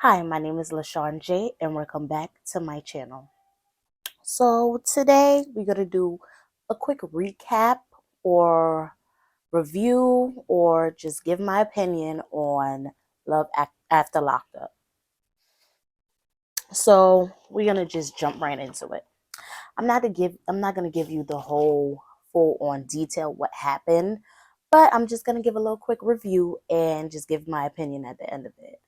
Hi, my name is LaShawn J, and welcome back to my channel. So today we're gonna do a quick recap or review or just give my opinion on After Locked Up. So we're gonna just jump right into it. I'm not gonna give you the whole full on detail what happened, but I'm just gonna give a little quick review and just give my opinion at the end of it.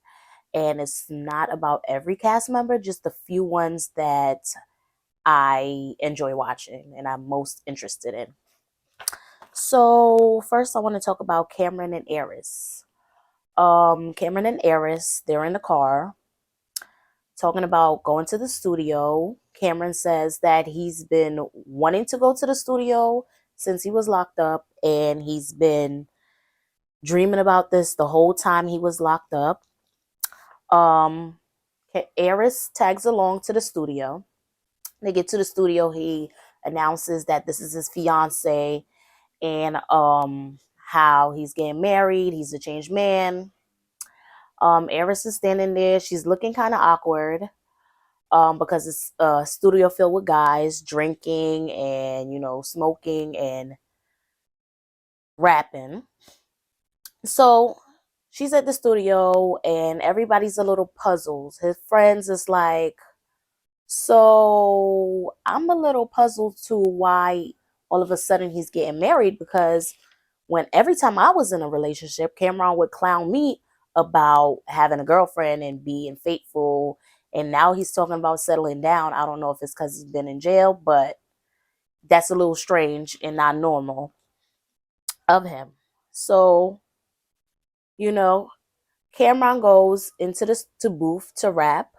And it's not about every cast member, just the few ones that I enjoy watching and I'm most interested in. So first, I want to talk about Cameron and Eris. Cameron and Eris, they're in the car talking about going to the studio. Cameron says that he's been wanting to go to the studio since he was locked up, and he's been dreaming about this the whole time he was locked up. Um, Eris tags along to the studio. They get to the studio. He announces that this is his fiance and how he's getting married. He's a changed man. Eris is standing there. She's looking kind of awkward because it's a studio filled with guys drinking and smoking and rapping. So she's at the studio and everybody's a little puzzled. His friends is like, so I'm a little puzzled to why all of a sudden he's getting married, because when every time I was in a relationship, Cameron would clown me about having a girlfriend and being faithful. And now he's talking about settling down. I don't know if it's because he's been in jail, but that's a little strange and not normal of him. So, you know, Cameron goes into the booth to rap.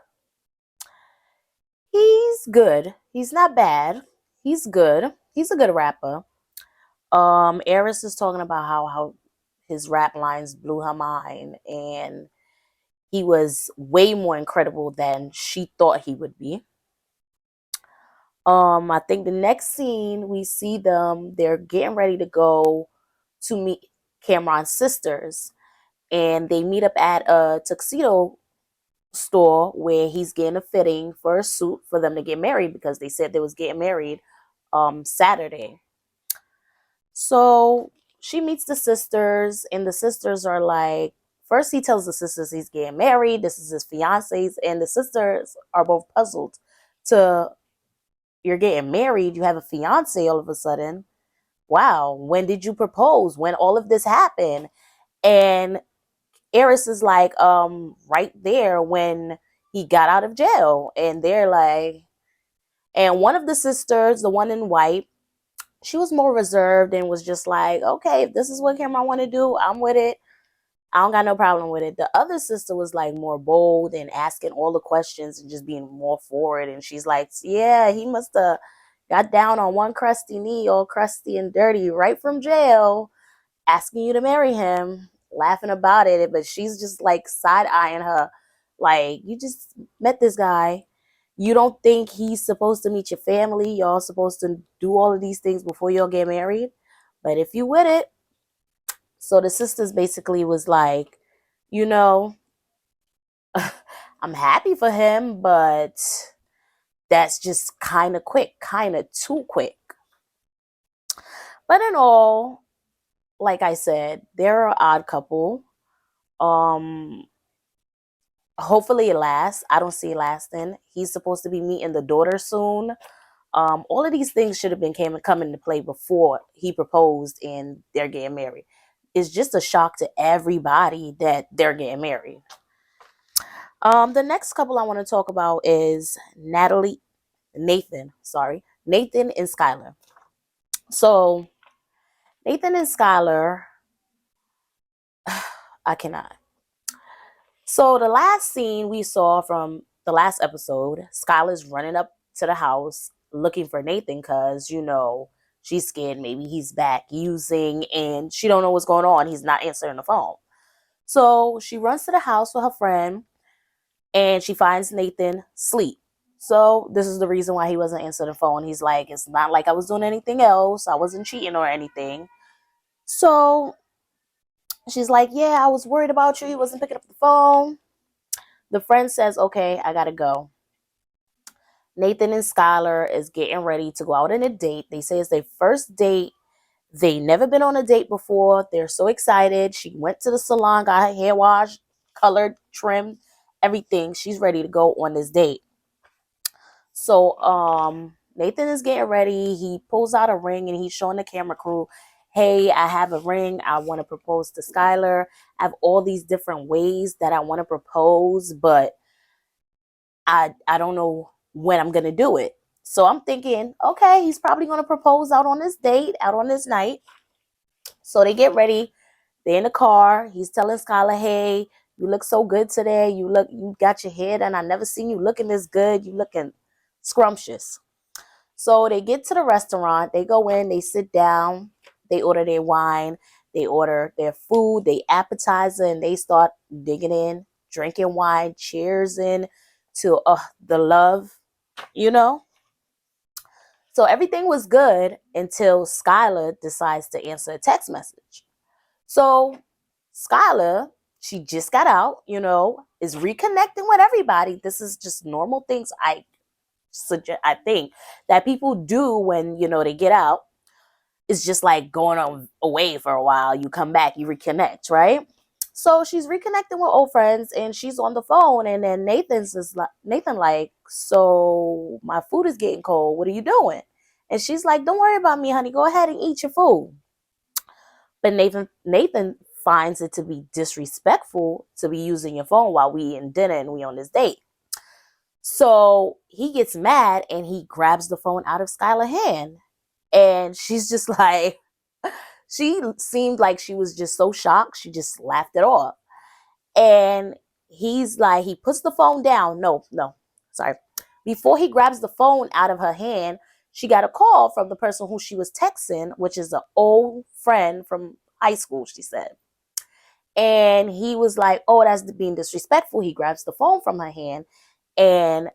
He's good. He's not bad. He's good. He's a good rapper. Eris is talking about how his rap lines blew her mind, and he was way more incredible than she thought he would be. I think the next scene we see them, they're getting ready to go to meet Cameron's sisters, and they meet up at a tuxedo store where he's getting a fitting for a suit for them to get married, because they said they was getting married Saturday. So she meets the sisters, and the sisters are like, first he tells the sisters he's getting married, this is his fiance's, and the sisters are both puzzled to, you're getting married, you have a fiance all of a sudden. Wow, when did you propose? When all of this happened? And Eris is like, right there when he got out of jail. And they're like, and one of the sisters, the one in white, she was more reserved and was just like, okay, if this is what Cameron want to do, I'm with it. I don't got no problem with it. The other sister was like more bold and asking all the questions and just being more forward. And she's like, yeah, he must have got down on one crusty knee, all crusty and dirty, right from jail, asking you to marry him, laughing about it. But she's just like side eyeing her, like, you just met this guy. You don't think he's supposed to meet your family? Y'all supposed to do all of these things before y'all get married? But if you with it, so the sisters basically was like, you know, I'm happy for him, but that's just kind of quick, kind of too quick. But in all, like I said, they're an odd couple. Um, Hopefully it lasts. I don't see it lasting. He's supposed to be meeting the daughter soon. All of these things should have been come into play before he proposed and they're getting married. It's just a shock to everybody that they're getting married. The next couple I want to talk about is Nathan and Skylar. So Nathan and Skylar, I cannot. So the last scene we saw from the last episode, Skylar's running up to the house looking for Nathan because, she's scared maybe he's back using and she don't know what's going on. He's not answering the phone. So she runs to the house with her friend and she finds Nathan asleep. So this is the reason why he wasn't answering the phone. He's like, it's not like I was doing anything else. I wasn't cheating or anything. So she's like, yeah, I was worried about you. He wasn't picking up the phone. The friend says, okay, I gotta go. Nathan and Skylar is getting ready to go out on a date. They say it's their first date. They never been on a date before. They're so excited. She went to the salon, got her hair washed, colored, trimmed, everything. She's ready to go on this date. So Nathan is getting ready. He pulls out a ring and he's showing the camera crew, hey, I have a ring. I want to propose to Skylar. I have all these different ways that I want to propose, but I don't know when I'm gonna do it. So I'm thinking, okay, he's probably gonna propose out on this date, out on this night. So they get ready. They're in the car. He's telling Skylar, hey, you look so good today. You got your hair done. I never seen you looking this good. You looking scrumptious. So they get to the restaurant. They go in. They sit down. They order their wine. They order their food, they appetizer, and they start digging in, drinking wine, cheers in to the love, you know? So everything was good until Skylar decides to answer a text message. So Skylar, she just got out, is reconnecting with everybody. This is just normal things I think that people do when, they get out. It's just like going away for a while. You come back, you reconnect, right? So she's reconnecting with old friends and she's on the phone. And then Nathan like, so my food is getting cold. What are you doing? And she's like, don't worry about me, honey. Go ahead and eat your food. But Nathan finds it to be disrespectful to be using your phone while we in dinner and we on this date. So he gets mad and he grabs the phone out of Skylar's hand. And she's just like, she seemed like she was just so shocked. She just laughed it off. And he's like, he puts the phone down. No, sorry. Before he grabs the phone out of her hand, she got a call from the person who she was texting, which is an old friend from high school, she said. And he was like, oh, that's being disrespectful. He grabs the phone from her hand and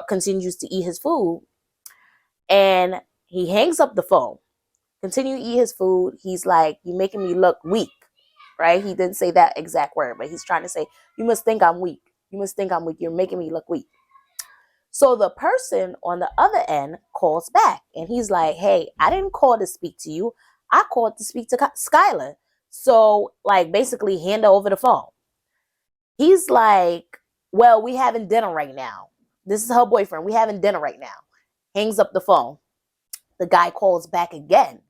continues to eat his food. And he hangs up the phone, continue to eat his food. He's like, you're making me look weak, right? He didn't say that exact word, but he's trying to say, you must think I'm weak. You must think I'm weak. You're making me look weak. So the person on the other end calls back and he's like, hey, I didn't call to speak to you. I called to speak to Skylar. So like basically hand her over the phone. He's like, well, we having dinner right now. This is her boyfriend. We having dinner right now. Hangs up the phone. The guy calls back again.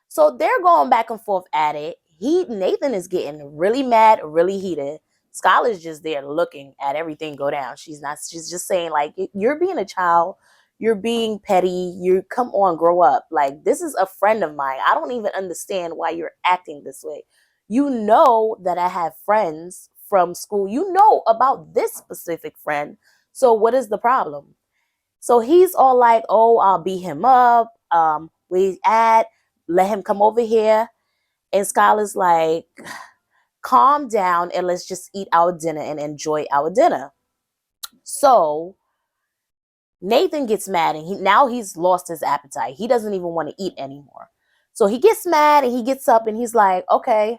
So they're going back and forth at it. Nathan is getting really mad, really heated. Skylar's just there looking at everything go down. She's just saying like, you're being a child. You're being petty. You come on, grow up. Like, this is a friend of mine. I don't even understand why you're acting this way. You know that I have friends from school. You know about this specific friend. So what is the problem? So he's all like, oh, I'll beat him up. Where he's at, let him come over here. And Skylar's like, calm down and let's just eat our dinner and enjoy our dinner. So Nathan gets mad and now he's lost his appetite. He doesn't even want to eat anymore. So he gets mad and he gets up and he's like, okay,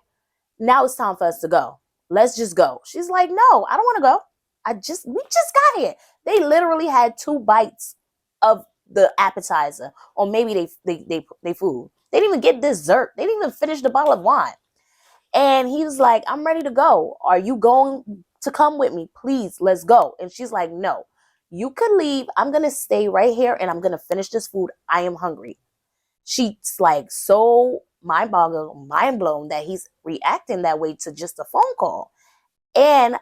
now it's time for us to go. Let's just go. She's like, no, I don't want to go. We just got here. They literally had 2 bites of the appetizer, or maybe they food. They didn't even get dessert. They didn't even finish the bottle of wine. And he was like, I'm ready to go. Are you going to come with me? Please, let's go. And she's like, no, you could leave. I'm going to stay right here and I'm going to finish this food. I am hungry. She's like so mind blown that he's reacting that way to just a phone call. And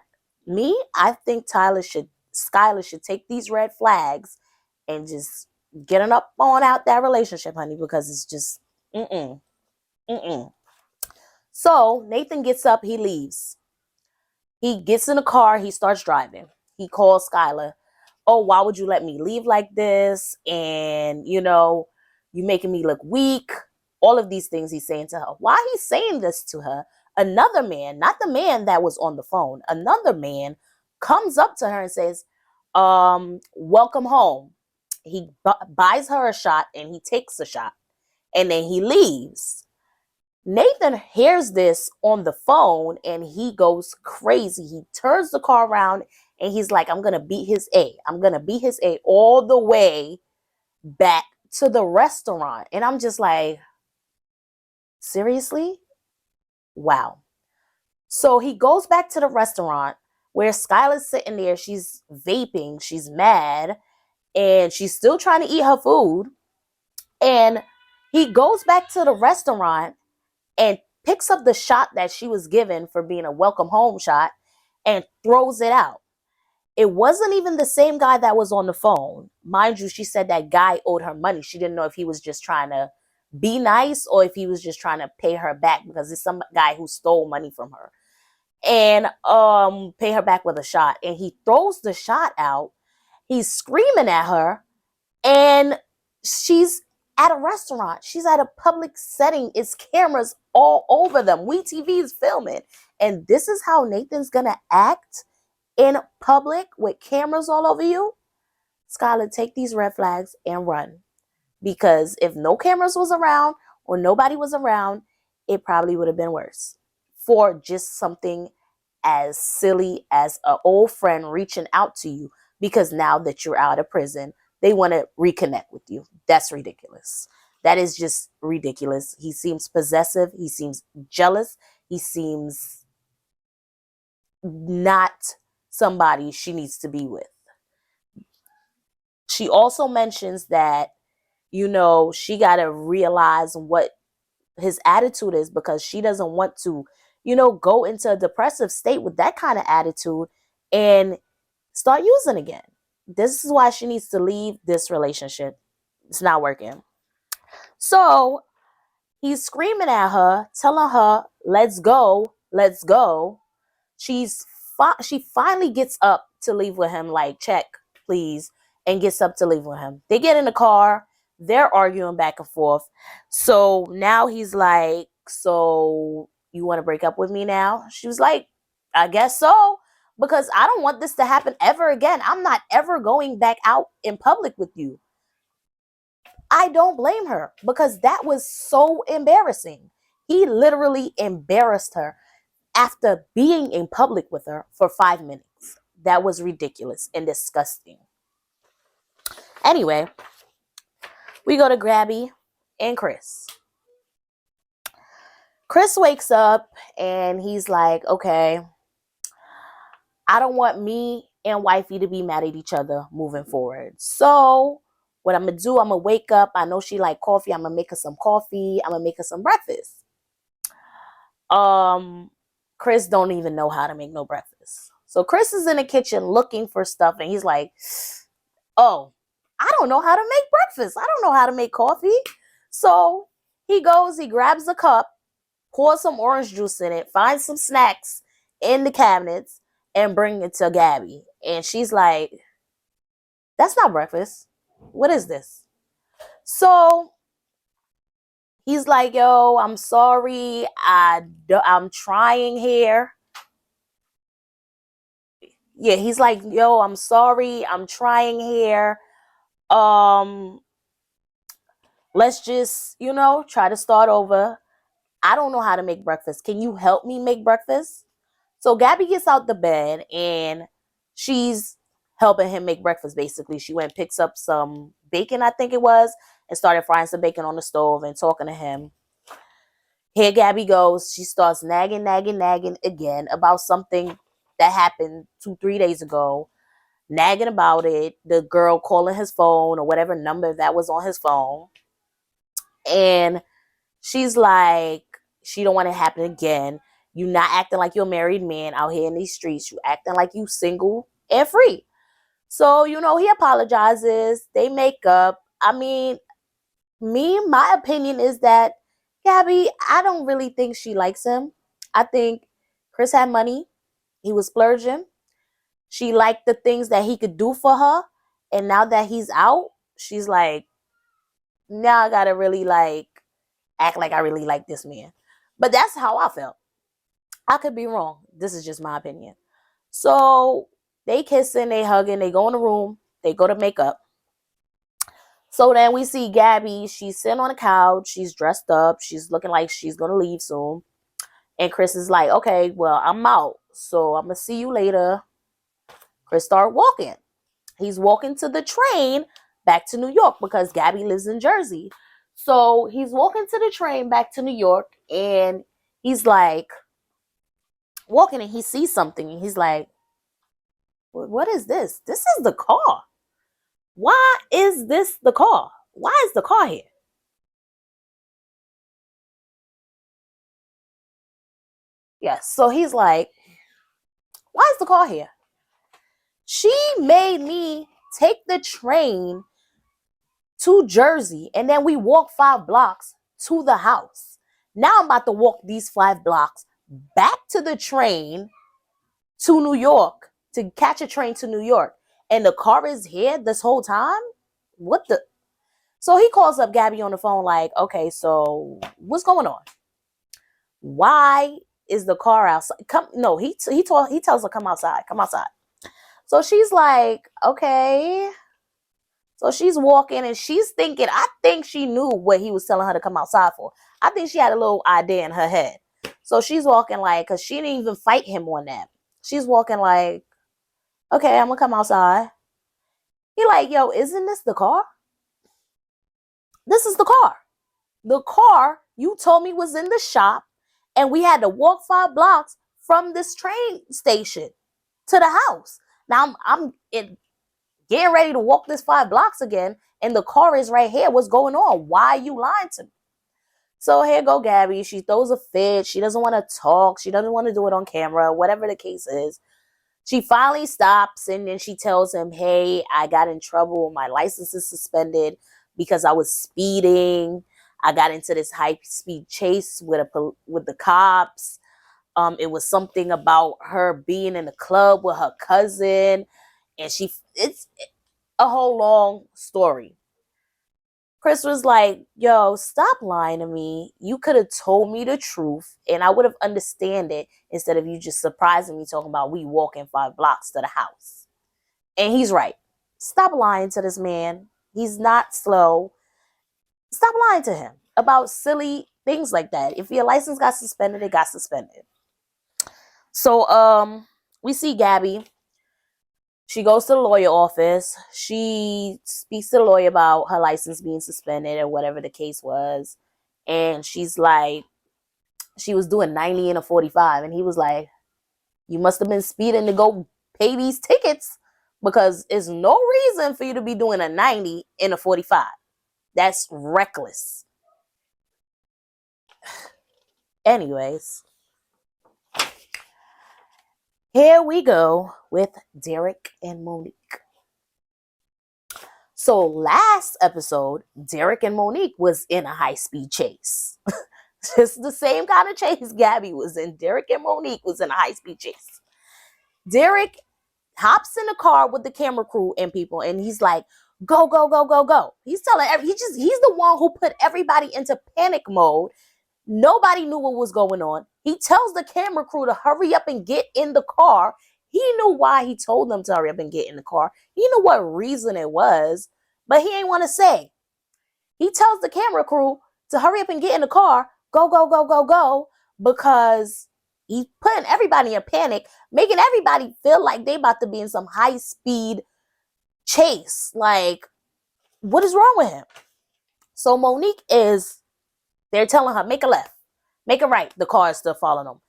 I think Skylar should take these red flags and just getting up on out that relationship, honey, because it's just mm-mm. So Nathan gets up, he leaves. He gets in the car, he starts driving. He calls Skylar, oh, why would you let me leave like this? And, you making me look weak. All of these things he's saying to her. Why he's saying this to her, Another man, not the man that was on the phone, another man comes up to her and says, welcome home. He buys her a shot and he takes a shot and then he leaves. Nathan hears this on the phone and he goes crazy. He turns the car around and he's like, I'm going to beat his A. I'm going to beat his A all the way back to the restaurant. And I'm just like, seriously? Wow. So he goes back to the restaurant where Skylar's sitting there. She's vaping. She's mad. And she's still trying to eat her food. And he goes back to the restaurant and picks up the shot that she was given for being a welcome home shot and throws it out. It wasn't even the same guy that was on the phone. Mind you, she said that guy owed her money. She didn't know if he was just trying to be nice or if he was just trying to pay her back because it's some guy who stole money from her and pay her back with a shot. And he throws the shot out. He's screaming at her and she's at a restaurant. She's at a public setting. It's cameras all over them. WeTV is filming. And this is how Nathan's going to act in public with cameras all over you? Skylar, take these red flags and run. Because if no cameras was around or nobody was around, it probably would have been worse. For just something as silly as an old friend reaching out to you because now that you're out of prison, they want to reconnect with you. That's ridiculous. That is just ridiculous. He seems possessive. He seems jealous. He seems not somebody she needs to be with. She also mentions that, she got to realize what his attitude is because she doesn't want to, go into a depressive state with that kind of attitude and start using again. This is why she needs to leave this relationship. It's not working. So he's screaming at her, telling her, let's go, let's go. She finally gets up to leave with him, like, check, please, and gets up to leave with him. They get in the car. They're arguing back and forth. So now he's like, so you want to break up with me now? She was like, I guess so, because I don't want this to happen ever again. I'm not ever going back out in public with you. I don't blame her because that was so embarrassing. He literally embarrassed her after being in public with her for 5 minutes. That was ridiculous and disgusting. Anyway, we go to Gabby and Chris. Chris wakes up and he's like, okay, I don't want me and wifey to be mad at each other moving forward. So what I'm going to do, I'm going to wake up. I know she like coffee. I'm going to make her some coffee. I'm going to make her some breakfast. Chris don't even know how to make no breakfast. So Chris is in the kitchen looking for stuff and he's like, oh, I don't know how to make breakfast. I don't know how to make coffee. So he goes, he grabs a cup, pours some orange juice in it, finds some snacks in the cabinets and bring it to Gabby. And she's like, that's not breakfast. What is this? So he's like, yo, I'm sorry. I'm trying here. Yeah, he's like, yo, I'm sorry. I'm trying here. Let's just, try to start over. I don't know how to make breakfast. Can you help me make breakfast? So Gabby gets out the bed and she's helping him make breakfast, basically. She went and picks up some bacon, I think it was, and started frying some bacon on the stove and talking to him. Here Gabby goes. She starts nagging again about something that happened 2-3 days ago. Nagging about it. The girl calling his phone or whatever number that was on his phone. And she's like, she don't want it to happen again. You not acting like you're a married man out here in these streets. You acting like you single and free. So, he apologizes. They make up. I mean, my opinion is that Gabby, I don't really think she likes him. I think Chris had money. He was splurging. She liked the things that he could do for her. And now that he's out, she's like, now I gotta really act like I really like this man. But that's how I felt. I could be wrong. This is just my opinion. So they kissing, they hugging, they go in the room, they go to make up. So then we see Gabby. She's sitting on the couch. She's dressed up. She's looking like she's gonna leave soon. And Chris is like, okay, well, I'm out. So I'm gonna see you later. Chris start walking. He's walking to the train back to New York because Gabby lives in Jersey. So he's walking to the train back to New York and he's like walking and he sees something and he's like, what is this? This is the car. Why is this the car? Why is the car here? Yes. So he's like, why is the car here? She made me take the train to Jersey and then we walk 5 blocks to the house. Now I'm about to walk these 5 blocks back to the train to New York to catch a train to New York. And the car is here this whole time? What the? So he calls up Gabby on the phone, like, okay, so what's going on? Why is the car outside? Come, no, he tells her come outside, come outside. So she's like, okay. So she's walking and she's thinking, I think she knew what he was telling her to come outside for. I think she had a little idea in her head. So she's walking like, because she didn't even fight him on that. She's walking like, okay, I'm going to come outside. He like, yo, isn't this the car? This is the car. The car you told me was in the shop and we had to walk 5 blocks from this train station to the house. Now I'm getting ready to walk this 5 blocks again and the car is right here. What's going on? Why are you lying to me? So here go Gabby. She throws a fit. She doesn't want to talk. She doesn't want to do it on camera, whatever the case is. She finally stops and then she tells him, hey, I got in trouble. My license is suspended because I was speeding. I got into this high speed chase with the cops. It was something about her being in the club with her cousin. And it's a whole long story. Chris was like, yo, stop lying to me. You could have told me the truth and I would have understand it instead of you just surprising me talking about we walking 5 blocks to the house. And he's right. Stop lying to this man. He's not slow. Stop lying to him about silly things like that. If your license got suspended, it got suspended. So we see Gabby. She goes to the lawyer office. She speaks to the lawyer about her license being suspended or whatever the case was. And she's like, she was doing 90 in a 45. And he was like, you must have been speeding to go pay these tickets because there's no reason for you to be doing a 90 in a 45. That's reckless. Anyways, here we go with Derek and Monique. So last episode, Derek and Monique was in a high-speed chase. It's the same kind of chase Gabby was in. Derek and Monique was in a high-speed chase. Derek hops in the car with the camera crew and people, and he's like, go, go, go, go, go. He's telling he's the one who put everybody into panic mode. Nobody knew what was going on. He tells the camera crew to hurry up and get in the car. He knew why he told them to hurry up and get in the car. He knew what reason it was, but he ain't want to say. He tells the camera crew to hurry up and get in the car, go, go, go, go, go, because he's putting everybody in panic, making everybody feel like they about to be in some high-speed chase. Like, what is wrong with him? So Monique they're telling her, make a left, make a right. The car is still following them.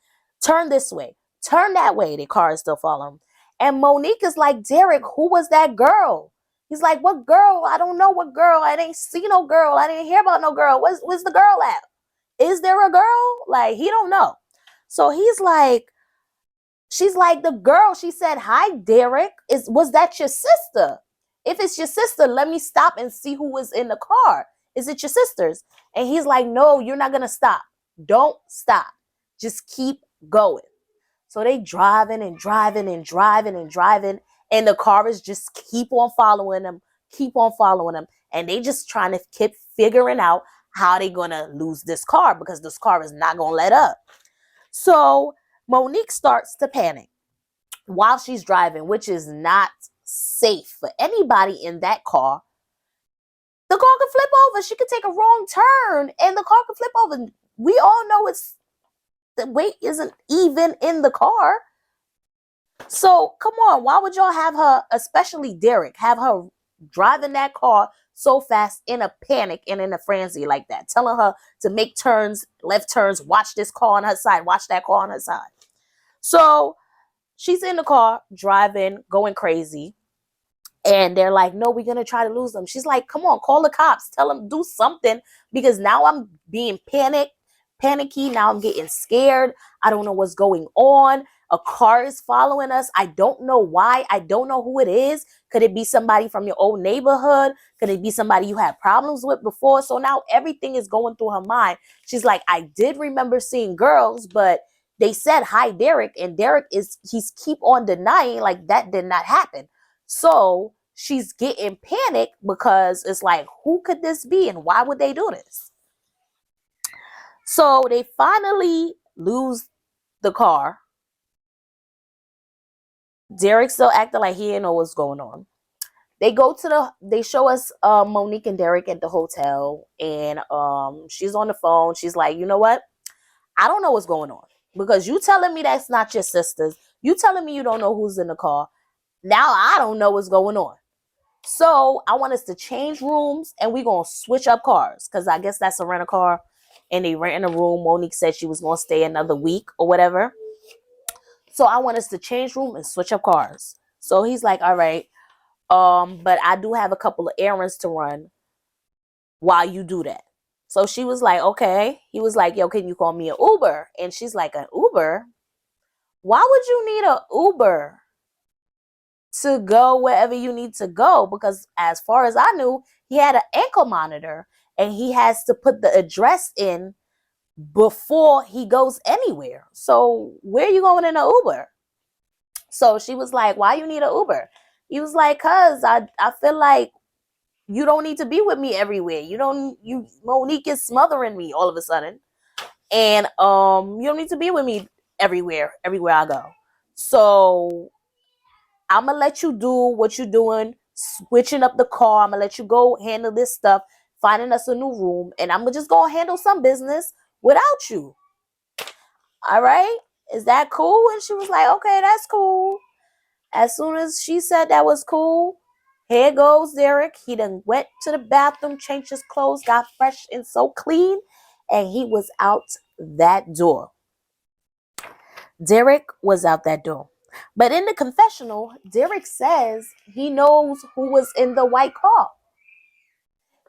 Turn this way, turn that way. The car is still following them. And Monique is like, Derek, who was that girl? He's like, what girl? I don't know what girl. I didn't see no girl. I didn't hear about no girl. Where's the girl at? Is there a girl? Like, he don't know. So he's like, she's like, the girl, she said, hi, Derek. Was that your sister? If it's your sister, let me stop and see who was in the car. Is it your sister's? And he's like, no, you're not going to stop. Don't stop. Just keep going. So they driving and driving and driving and driving. And the car is just keep on following them, keep on following them. And they just trying to keep figuring out how they going to lose this car because this car is not going to let up. So Monique starts to panic while she's driving, which is not safe for anybody in that car. The car could flip over. She could take a wrong turn and the car could flip over. We all know it's the weight isn't even in the car. So come on, why would y'all have her, especially Derek, have her driving that car so fast in a panic and in a frenzy like that, telling her to make turns, left turns, watch this car on her side, watch that car on her side. So she's in the car driving, going crazy. And they're like, no, we're going to try to lose them. She's like, come on, call the cops. Tell them, do something. Because now I'm being panicky. Now I'm getting scared. I don't know what's going on. A car is following us. I don't know why. I don't know who it is. Could it be somebody from your old neighborhood? Could it be somebody you had problems with before? So now everything is going through her mind. She's like, I did remember seeing girls, but they said, hi, Derek. And Derek he's keep on denying like that did not happen. So she's getting panicked because it's like, who could this be and why would they do this? So they finally lose the car. Derek still acting like he didn't know what's going on. They show us Monique and Derek at the hotel, and she's on the phone. She's like, you know what? I don't know what's going on because you telling me that's not your sisters. You telling me you don't know who's in the car. Now I don't know what's going on. So I want us to change rooms and we're going to switch up cars because I guess that's a rent a car and they rent in a room. Monique said she was going to stay another week or whatever. So I want us to change room and switch up cars. So he's like, all right, but I do have a couple of errands to run while you do that. So she was like, okay. He was like, yo, can you call me an Uber? And she's like, an Uber? Why would you need an Uber to go wherever you need to go? Because as far as I knew, he had an ankle monitor and he has to put the address in before he goes anywhere. So where are you going in an Uber? So she was like, why you need an Uber? He was like, cause I feel like you don't need to be with me everywhere. Monique is smothering me all of a sudden. And you don't need to be with me everywhere I go. So I'm gonna let you do what you're doing, switching up the car. I'm gonna let you go handle this stuff, finding us a new room, and I'm gonna just go handle some business without you. All right? Is that cool? And she was like, okay, that's cool. As soon as she said that was cool, here goes Derek. He done went to the bathroom, changed his clothes, got fresh and so clean, and he was out that door. Derek was out that door. But in the confessional, Derek says he knows who was in the white car.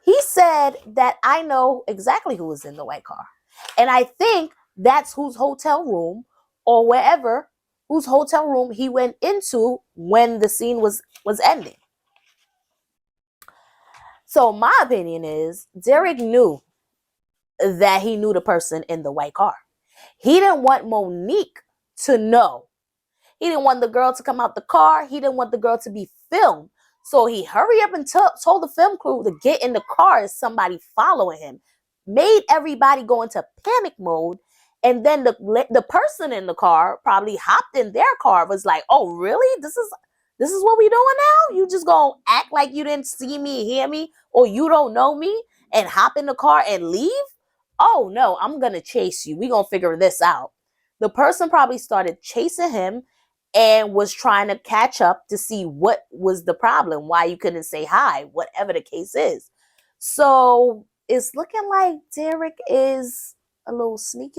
He said that I know exactly who was in the white car. And I think that's whose hotel room or wherever, whose hotel room he went into when the scene was ending. So my opinion is Derek knew that he knew the person in the white car. He didn't want Monique to know. He didn't want the girl to come out the car. He didn't want the girl to be filmed. So he hurried up and told the film crew to get in the car as somebody following him. Made everybody go into panic mode. And then the person in the car probably hopped in their car, was like, oh, really? This is what we doing now? You just gonna act like you didn't see me, hear me, or you don't know me and hop in the car and leave? Oh, no, I'm going to chase you. We're going to figure this out. The person probably started chasing him and was trying to catch up to see what was the problem, why you couldn't say hi, whatever the case is. So it's looking like Derek is a little sneak.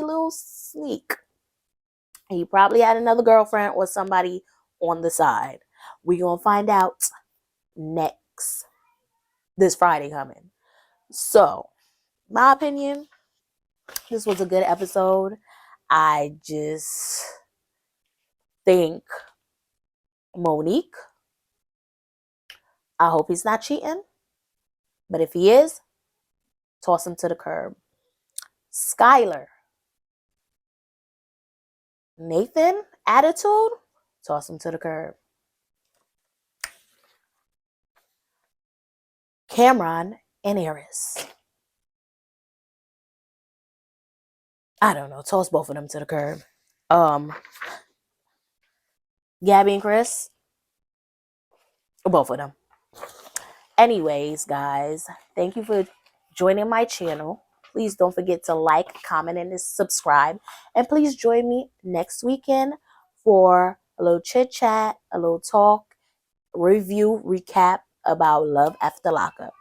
He probably had another girlfriend or somebody on the side. We're going to find out next, this Friday coming. So, my opinion, this was a good episode. I just think Monique, I hope he's not cheating. But if he is, toss him to the curb. Skylar, Nathan, attitude, toss him to the curb. Cameron and Eris, I don't know, toss both of them to the curb. Um, Gabby and Chris, both of them. Anyways, guys, thank you for joining my channel. Please don't forget to like, comment, and subscribe. And please join me next weekend for a little chit chat, a little talk, review, recap about Love After Lockup.